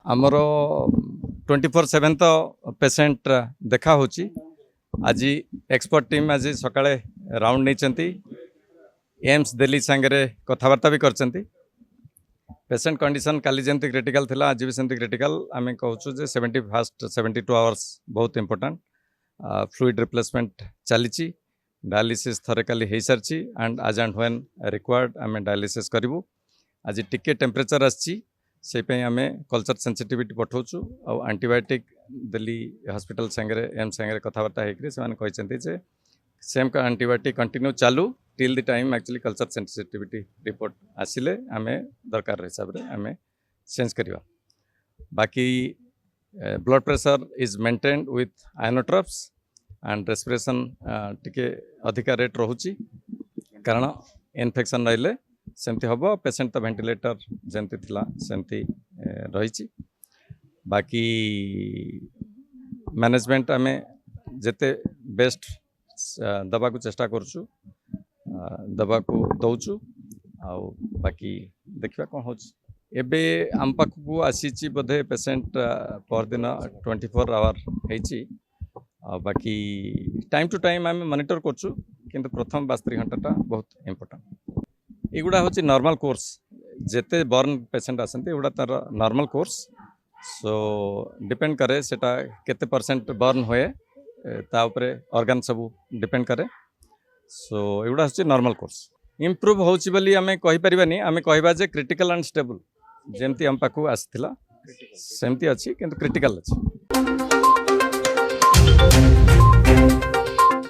आमर 24/7 तो पेसेंट देखा होची। आज एक्सपर्ट टीम आज सकाळे राउंड नहीं एम्स दिल्ली सांगे कथबार्ता भी करचंती। पेसेंट कंडीशन काली जमती क्रिटिकल थिला आज भी सेमती क्रिटिकल आम कहूँ जे 72 आवर्स बहुत इंपोर्टेंट। फ्लूइड रिप्लेसमेंट चली डायलिसिस थरे काली हो सारी एंड आज एंड व्हेन रिक्वायर्ड आम डायलिसिस करूँ। आज टिके टेम्परेचर आसी आम कल्चर सेंसिटिविटी पठाऊँ और एंटीबायोटिक दिल्ली हॉस्पिटल सांगे एम सांगे कथबार्ता होते सेम एंटीबायोटिक कंटिन्यू चालू till the time actually culture sensitivity report आसिले आम दरकार हिसाब से आम चेंज करवा। बाकी blood pressure is maintained with inotropes and respiration टिके अधिका रेट रोची कारण इन्फेक्शन रही सेमती हम पेसेंट तो वेंटिलेटर जमती थिला सेमती रही। बाकी मैनेजमेंट आम जेते बेस्ट दबा को चेष्टा करूँ दबा को दौचु आ बाकी देखा कौन हो एबे आम पाखक आसी बोधे पेसेंट परदिन 24 आवर होती। बाकी टाइम टू टाइम आम मॉनिटर करछु किंतु प्रथम 72 घंटा बहुत इम्पोर्टेंट। एगुड़ा हूँ नॉर्मल कोर्स जेते बर्न पेसेंट आसती एगुड़ा तार नॉर्मल कोर्स। सो डिपेंड करे सेटा केते परसेंट बर्न हुए ता उपरे ऑर्गन सब डिपेंड करे। सो एगुड़ा हूँ नॉर्मल कोर्स। इम्प्रूव होची बोली आमे कहि परिबानी आमे कहबा जे क्रिटिकल एंड स्टेबल जेमती हम पाखु आसिथिला सेमती अछि किंतु क्रिटिकल अछि।